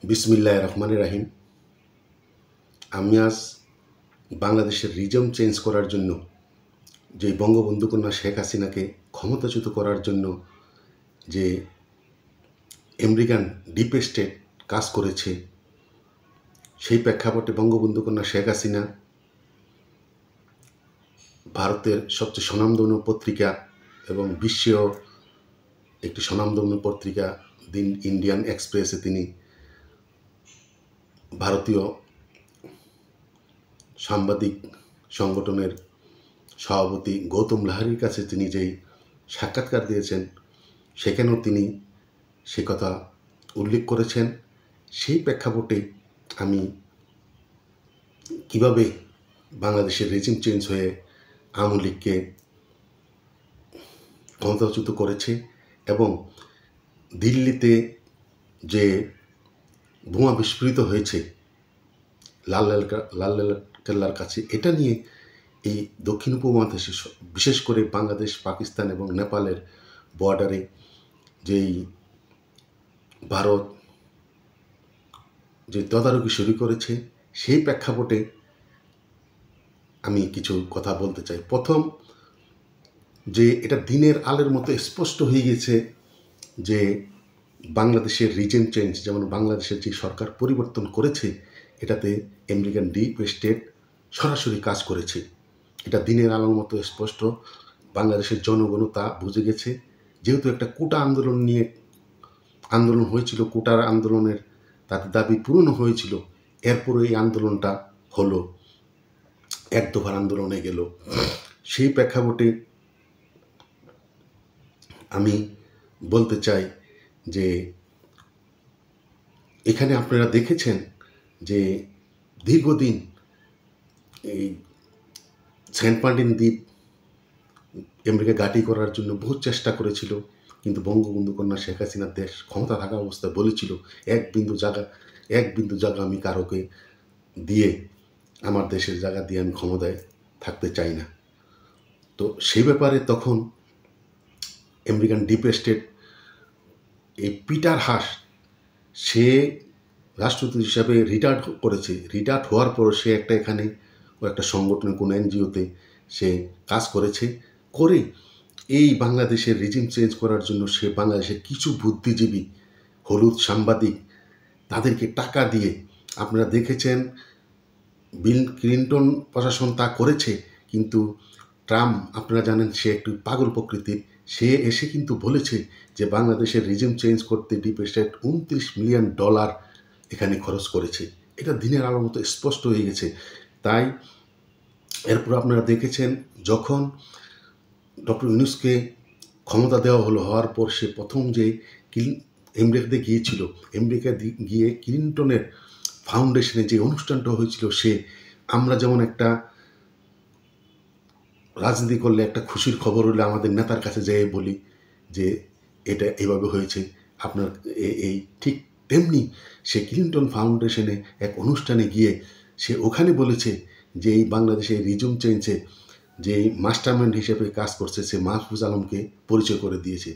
বিসমিল্লাহির রহমানির রহিম। আমি আজ বাংলাদেশের রিজম চেঞ্জ করার জন্য, যে বঙ্গবন্ধু কন্যা শেখ হাসিনাকে ক্ষমতাচ্যুত করার জন্য যে আমেরিকান ডিপ স্টেট কাজ করেছে, সেই প্রেক্ষাপটে বঙ্গবন্ধু কন্যা শেখ হাসিনা ভারতের সবচেয়ে স্বনামধন্য পত্রিকা এবং বিশ্বেও একটি স্বনামধন্য পত্রিকা ইন্ডিয়ান এক্সপ্রেসে তিনি ভারতীয় সাংবাদিক সংগঠনের সভাপতি গৌতম লাহিড়ীর কাছে তিনি যেই সাক্ষাৎকার দিয়েছেন, সেখানেও তিনি সে কথা উল্লেখ করেছেন। সেই প্রেক্ষাপটে আমি কিভাবে বাংলাদেশের রেজিম চেঞ্জ হয়ে আওয়ামী লীগকে ক্ষমতাচ্যুত করেছে এবং দিল্লিতে যে বোমা বিস্ফোরিত হয়েছে লাল কেল্লার কাছে, এটা নিয়ে এই দক্ষিণ উপমহাদেশে বিশেষ করে বাংলাদেশ, পাকিস্তান এবং নেপালের বর্ডারে যেই ভারত যে তদারকি শুরু করেছে, সেই প্রেক্ষাপটে আমি কিছু কথা বলতে চাই। প্রথম, যে এটা দিনের আলোর মতো স্পষ্ট হয়ে গেছে যে বাংলাদেশের রিজেম চেঞ্জ, যেমন বাংলাদেশের যে সরকার পরিবর্তন করেছে, এটাতে আমেরিকান ডিপ স্টেট সরাসরি কাজ করেছে। এটা দিনের আলোর মতো স্পষ্ট। বাংলাদেশের জনগণও তা বুঝে গেছে। যেহেতু একটা কোটা আন্দোলন হয়েছিল, কোটার আন্দোলনের তাদের দাবি পূরণ হয়েছিল, এরপরে এই আন্দোলনটা হলো, এক দফার আন্দোলনে গেল। সেই প্রেক্ষাপটে আমি বলতে চাই যে এখানে আপনারা দেখেছেন যে দীর্ঘদিন এই সেন্ট মার্টিন দ্বীপ আমেরিকা ঘাঁটি করার জন্য বহু চেষ্টা করেছিল, কিন্তু বঙ্গবন্ধু কন্যা শেখ হাসিনার দেশ ক্ষমতা থাকা অবস্থায় বলেছিল এক বিন্দু জায়গা আমি কারোকে দিয়ে, আমার দেশের জায়গা দিয়ে আমি ক্ষমতায় থাকতে চাই না। তো সেই ব্যাপারে তখন আমেরিকান ডিপ স্টেট এই পিটার হাস, সে রাষ্ট্রদূত হিসাবে রিটায়ার্ড করেছে। রিটায়ার্ড হওয়ার পর সে এখানে একটা সংগঠনে, কোনো এনজিওতে সে কাজ করেছে। করে এই বাংলাদেশের রিজিম চেঞ্জ করার জন্য সে বাংলাদেশের কিছু বুদ্ধিজীবী, হলুদ সাংবাদিক, তাদেরকে টাকা দিয়ে, আপনারা দেখেছেন বিল ক্লিন্টন প্রশাসন তা করেছে, কিন্তু ট্রাম্প, আপনারা জানেন সে একটু পাগল প্রকৃতির, সে এসে কিন্তু বলেছে যে বাংলাদেশের রিজিম চেঞ্জ করতে ডিপ স্টেট $29 মিলিয়ন এখানে খরচ করেছে। এটা দিনের আলোর মতো স্পষ্ট হয়ে গেছে। তাই এরপর আপনারা দেখেছেন যখন ডক্টর ইউনূসকে ক্ষমতা দেওয়া হলো, হওয়ার পর সে প্রথম যে আমেরিকাতে গিয়েছিল, আমেরিকা গিয়ে ক্লিন্টনের ফাউন্ডেশনে যে অনুষ্ঠানটা হয়েছিল, সে আমরা যেমন একটা রাজনীতি করলে একটা খুশির খবর হলে আমাদের নেতার কাছে যেয়ে বলি যে এটা এভাবে হয়েছে আপনার এই, ঠিক তেমনি সে ক্লিন্টন ফাউন্ডেশনে এক অনুষ্ঠানে গিয়ে সে ওখানে বলেছে যে এই বাংলাদেশে রিজুম চেঞ্জে যে মাস্টারমাইন্ড হিসেবে কাজ করছে, সে মাহফুজ আলমকে পরিচয় করে দিয়েছে।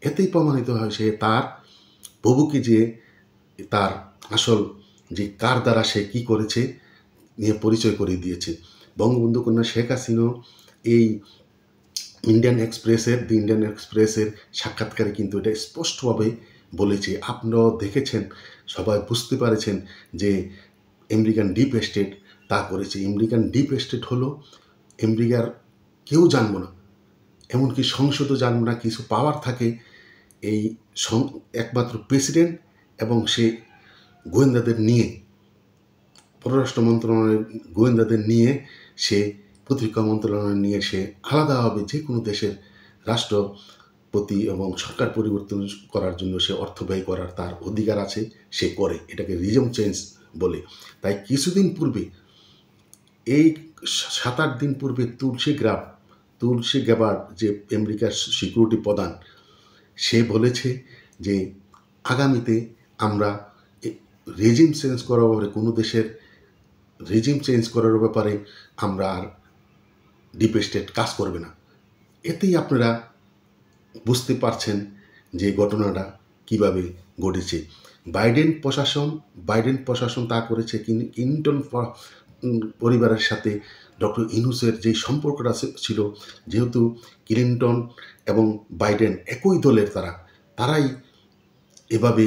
এতেই প্রমাণিত হয় সে তার প্রভুকে যে তার আসল যে কার দ্বারা সে কী করেছে নিয়ে পরিচয় করে দিয়েছে। বঙ্গবন্ধু কন্যা শেখ হাসিনাও এই দি ইন্ডিয়ান এক্সপ্রেসের সাক্ষাৎকারে কিন্তু এটা স্পষ্টভাবে বলেছে। আপনারাও দেখেছেন, সবাই বুঝতে পারেছেন যে আমেরিকান ডিপ স্টেট তা করেছে। আমেরিকান ডিপ স্টেট হলো আমেরিকার কেউ জানবো না, এমনকি সংসদও জানবো না, কিছু পাওয়ার থাকে এই একমাত্র প্রেসিডেন্ট এবং সে গোয়েন্দাদের নিয়ে, পররাষ্ট্র মন্ত্রণালয়ের গোয়েন্দাদের নিয়ে, সে প্রতিরক্ষা মন্ত্রণালয় নিয়ে, সে আলাদাভাবে যে কোনো দেশের রাষ্ট্রপতি এবং সরকার পরিবর্তন করার জন্য সে অর্থ ব্যয় করার তার অধিকার আছে, সে করে। এটাকে রিজম চেঞ্জ বলে। তাই কিছুদিন পূর্বে, এই 7-8 দিন পূর্বে তুলসী গ্যাবার্ড, যে আমেরিকার সিকিউরিটি প্রধান, সে বলেছে যে আগামীতে আমরা রেজিম চেঞ্জ করার ব্যাপারে, কোনো দেশের রেজিম চেঞ্জ করার ব্যাপারে আমরা আর ডিপ স্টেট কাজ করবে না। এতেই আপনারা বুঝতে পারছেন যে ঘটনাটা কিভাবে ঘটেছে। বাইডেন প্রশাসন তা করেছে। ক্লিনটন পরিবারের সাথে ডক্টর ইউনূসের যে সম্পর্কটা ছিল, যেহেতু ক্লিনটন এবং বাইডেন একই দলের, তারাই এভাবে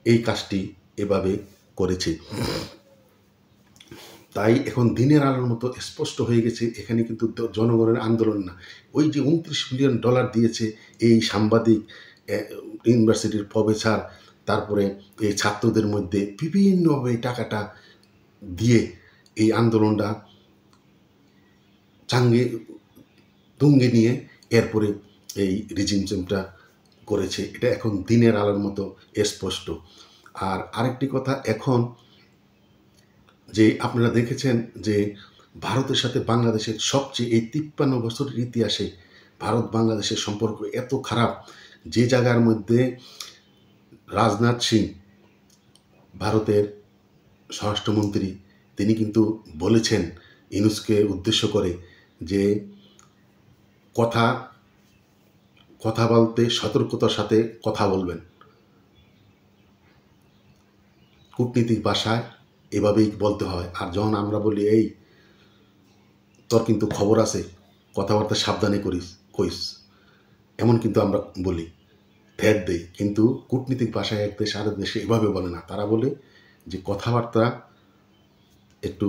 এই কাজটি এভাবে করেছে। তাই এখন দিনের আলোর মতো স্পষ্ট হয়ে গেছে, এখানে কিন্তু জনগণের আন্দোলন না। ওই যে $29 মিলিয়ন দিয়েছে এই সাংবাদিক, ইউনিভার্সিটির প্রফেসর, তারপরে এই ছাত্রদের মধ্যে বিভিন্নভাবে টাকাটা দিয়ে এই আন্দোলনটা তুঙ্গে নিয়ে এরপরে এই রিজিম চেঞ্জটা করেছে। এটা এখন দিনের আলোর মতো স্পষ্ট। আর আরেকটি কথা, এখন যে আপনারা দেখেছেন যে ভারতের সাথে বাংলাদেশের সবচেয়ে এই 53 বছরের ইতিহাসে ভারত বাংলাদেশের সম্পর্ক এত খারাপ, যে জায়গার মধ্যে রাজনাথ সিং, ভারতের স্বরাষ্ট্রমন্ত্রী, তিনি কিন্তু বলেছেন ইউনূসকে উদ্দেশ্য করে যে কথা বলতে সতর্কতার সাথে কথা বলবেন। কূটনীতিক ভাষায় এভাবেই বলতে হয়। আর যখন আমরা বলি এই তোর কিন্তু খবর আছে, কথাবার্তা সাবধানে কইস, এমন কিন্তু আমরা বলি, থ্রেট দেই। কিন্তু কূটনীতিক ভাষায় এক দেশ আরেক দেশে এভাবে বলে না। তারা বলে যে কথাবার্তা একটু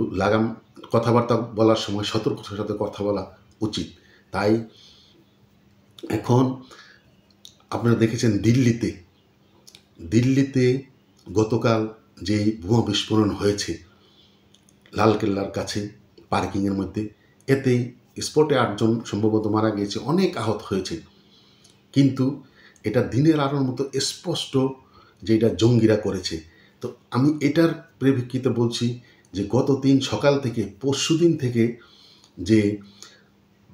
কথাবার্তা বলার সময় সতর্কতার সাথে কথা বলা উচিত। তাই এখন আপনারা দেখেছেন দিল্লিতে গতকাল যে বোমা বিস্ফোরণ হয়েছে লালকেল্লার কাছে পার্কিংয়ের মধ্যে, এতে স্পটে 8 জন সম্ভবত মারা গিয়েছে, অনেক আহত হয়েছে। কিন্তু এটা দিনের আলোর মতো স্পষ্ট যে এটা জঙ্গিরা করেছে। তো আমি এটার প্রেক্ষিতে বলছি যে গত সকাল থেকে পরশুদিন থেকে যে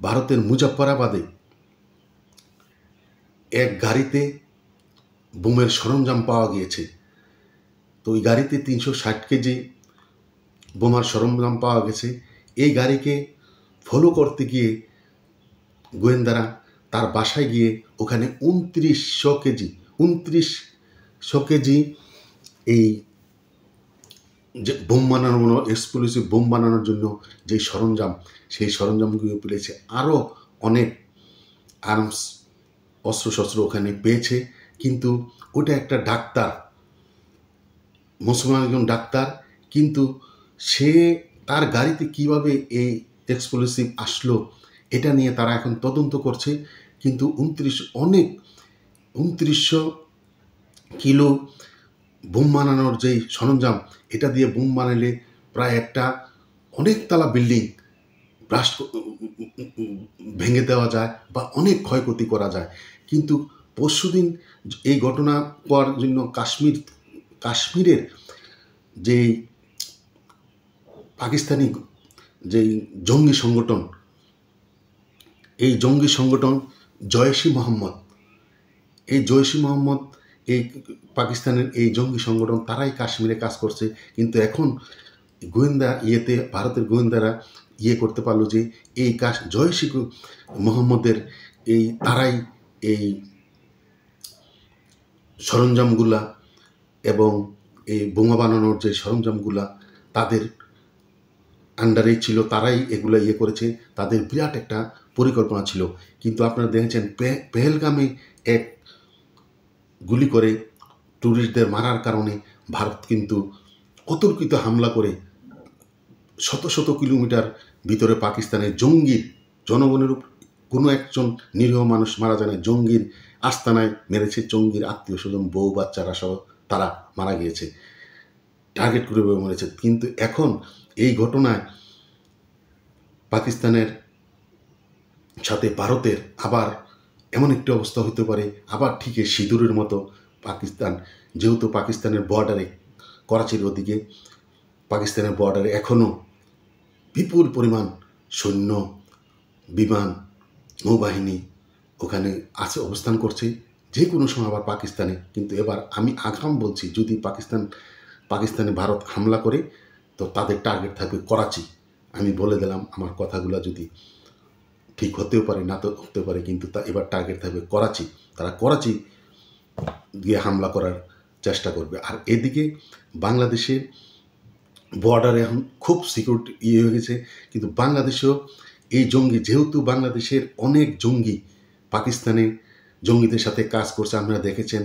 ভারতের মুজাফফরাবাদে এক গাড়িতে বোমের সরঞ্জাম পাওয়া গিয়েছে। তো ওই গাড়িতে 360 কেজি বোমার সরঞ্জাম পাওয়া গেছে। এই গাড়িকে ফলো করতে গিয়ে গোয়েন্দারা তার বাসায় গিয়ে ওখানে 2900 কেজি এই যে বোম বানানোর, এক্সপ্লোসিভ বোম বানানোর জন্য যে সরঞ্জাম, সেই সরঞ্জামগুলো পেয়েছে। আরও অনেক আর্মস, অস্ত্রশস্ত্র ওখানে পেয়েছে। কিন্তু ওটা একটা ডাক্তার, মুসলমান একজন ডাক্তার, কিন্তু সে তার গাড়িতে কিভাবে এই এক্সপ্লোসিভ আসলো এটা নিয়ে তারা এখন তদন্ত করছে। কিন্তু 2900 কিলো বোম বানানোর যেই সরঞ্জাম, এটা দিয়ে বোম বানালে প্রায় একটা অনেকতলা বিল্ডিং ভেঙে দেওয়া যায় বা অনেক ক্ষয়ক্ষতি করা যায়। কিন্তু পরশুদিন এই ঘটনা করার জন্য কাশ্মীরের যেই পাকিস্তানি যেই জঙ্গি সংগঠন, এই জঙ্গি সংগঠন জয়শি মোহাম্মদ, এই পাকিস্তানের এই জঙ্গি সংগঠন, তারাই কাশ্মীরে কাজ করছে। কিন্তু এখন ভারতের গোয়েন্দারা করতে পারলো যে এই জয়শি মোহাম্মদের তারাই এই সরঞ্জামগুলা এবং এই বোমা বানানোর যে সরঞ্জামগুলা তাদের আন্ডারেই ছিল, তারাই এগুলো করেছে। তাদের বিরাট একটা পরিকল্পনা ছিল। কিন্তু আপনারা দেখেছেন পেহেলগামে এক গুলি করে ট্যুরিস্টদের মারার কারণে ভারত কিন্তু অতর্কিত হামলা করে শত শত কিলোমিটার ভিতরে পাকিস্তানের জনগণের কোনো একজন নিরীহ মানুষ মারা যায় না, জঙ্গির আস্তানায় মেরেছে। জঙ্গির আত্মীয় স্বজন, বউ বাচ্চারা সহ তারা মারা গিয়েছে, টার্গেট করে মেরেছে। কিন্তু এখন এই ঘটনায় পাকিস্তানের সাথে ভারতের আবার এমন একটি অবস্থা হতে পারে, আবার ঠিক সিঁদুরের মতো পাকিস্তান, যেহেতু পাকিস্তানের বর্ডারে, করাচির ওদিকে পাকিস্তানের বর্ডারে এখনও বিপুল পরিমাণ সৈন্য, বিমান, নৌবাহিনী ওখানে আছে, অবস্থান করছে। যে কোনো সময় আবার পাকিস্তানে, কিন্তু এবার আমি আগাম বলছি, যদি পাকিস্তানে ভারত হামলা করে তো তাদের টার্গেট থাকবে করাচি। আমি বলে দিলাম, আমার কথাগুলো যদি ঠিক হতেও পারে, না তো হতে পারে, কিন্তু এবার টার্গেট থাকবে করাচি। তারা করাচি গিয়ে হামলা করার চেষ্টা করবে। আর এদিকে বাংলাদেশের বর্ডারে এখন খুব সিকিউরিটি হয়ে গেছে, কিন্তু বাংলাদেশেও এই জঙ্গি, যেহেতু বাংলাদেশের অনেক জঙ্গি পাকিস্তানে জঙ্গিদের সাথে কাজ করছে, আপনারা দেখেছেন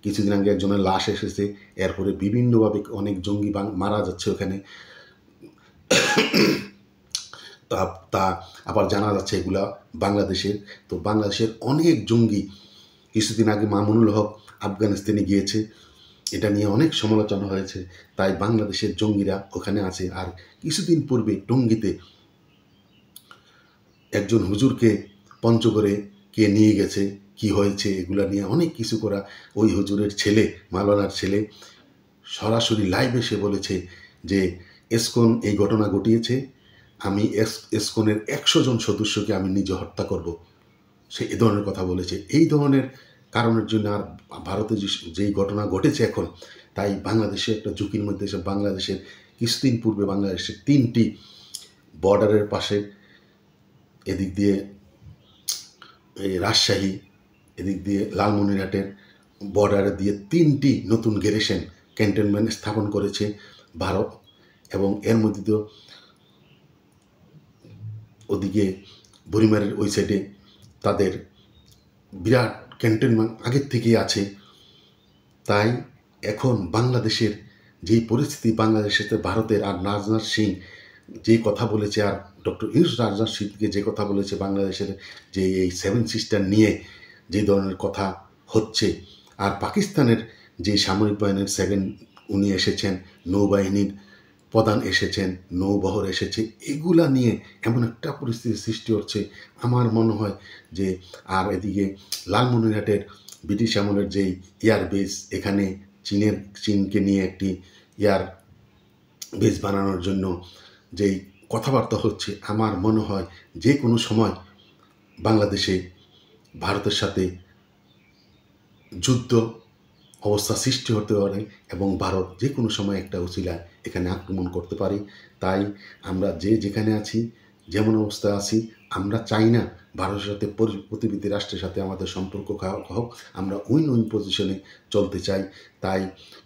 কিছুদিন আগে একজনের লাশ এসেছে, এরপরে বিভিন্নভাবে অনেক জঙ্গি মারা যাচ্ছে ওখানে। তা তা আবার জানা যাচ্ছে এগুলা বাংলাদেশের। তো বাংলাদেশের অনেক জঙ্গি, কিছুদিন আগে মামুনুল হক আফগানিস্তানে গিয়েছে, এটা নিয়ে অনেক সমালোচনা হয়েছে। তাই বাংলাদেশের জঙ্গিরা ওখানে আছে। আর কিছুদিন পূর্বে টঙ্গীতে একজন হুজুরকে পঞ্চগড়ে কে নিয়ে গেছে, কি হয়েছে, এগুলা নিয়ে অনেক কিছু করা। ওই হুজুরের ছেলে, মাওলানার ছেলে সরাসরি লাইভ এসে বলেছে যে এসকন এই ঘটনা ঘটিয়েছে, আমি এসকনের 100 জন সদস্যকে আমি নিজে হত্যা করব। সে এ ধরনের কথা বলেছে। এই ধরনের কারণের জন্য আর ভারতে যেই ঘটনা ঘটেছে এখন, তাই বাংলাদেশে একটা ঝুঁকির মধ্যে এসে বাংলাদেশের কিছুদিন পূর্বে বাংলাদেশের 3টি বর্ডারের পাশে, এদিক দিয়ে এই রাজশাহী, এদিক দিয়ে লালমনিরহাটের বর্ডারে দিয়ে 3টি নতুন গ্যারিসন ক্যান্টনমেন্ট স্থাপন করেছে ভারত। এবং এর মধ্যে তো ওদিকে বুড়িমারের ওই সাইডে তাদের বিরাট ক্যান্টনমেন্ট আগের থেকেই আছে। তাই এখন বাংলাদেশের যেই পরিস্থিতি, বাংলাদেশের ভারতের আর রাজনাথ সিং যে কথা বলেছে, আর ডক্টর ইউনূস রাজনাথ সিংকে যে কথা বলেছে, বাংলাদেশের যে এই 7 সিস্টার নিয়ে যে ধরনের কথা হচ্ছে, আর পাকিস্তানের যে সামরিক বাহিনীর উনি এসেছেন, নৌবাহিনীর প্রধান এসেছেন, নৌবহর এসেছে, এগুলা নিয়ে এমন একটা পরিস্থিতি সৃষ্টি হচ্ছে, আমার মনে হয় যে। আর এদিকে লালমনিরহাটের ব্রিটিশ আমলের যেই এয়ার বেস, এখানে চীনকে নিয়ে একটি এয়ার বেস বানানোর জন্য যেই কথাবার্তা হচ্ছে, আমার মনে হয় যে কোনো সময় বাংলাদেশে ভারতের সাথে যুদ্ধ অবস্থা সৃষ্টি হতে পারে এবং ভারত যে কোনো সময় একটা উছিলায় এখানে আক্রমণ করতে পারে। তাই আমরা যে যেখানে আছি, যেমন অবস্থা আছি, আমরা চাই না ভারতের সাথে প্রতিবেশী রাষ্ট্রের সাথে আমাদের সম্পর্ক হোক, আমরা উইন পজিশনে চলতে চাই। তাই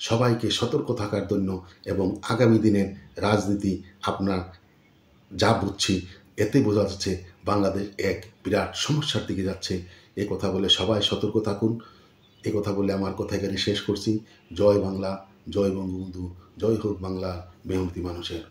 সবাইকে সতর্ক থাকার জন্য, এবং আগামী দিনের রাজনীতি আপনার যা বুঝছি, এতে বোঝা যাচ্ছে বাংলাদেশ এক বিরাট সমস্যার দিকে যাচ্ছে। এ কথা বলে সবাই সতর্ক থাকুন। এ কথা বলে আমার কথা এখানে শেষ করছি। জয় বাংলা, জয় বঙ্গবন্ধু, জয় হোক বাংলা মেহনতি মানুষের।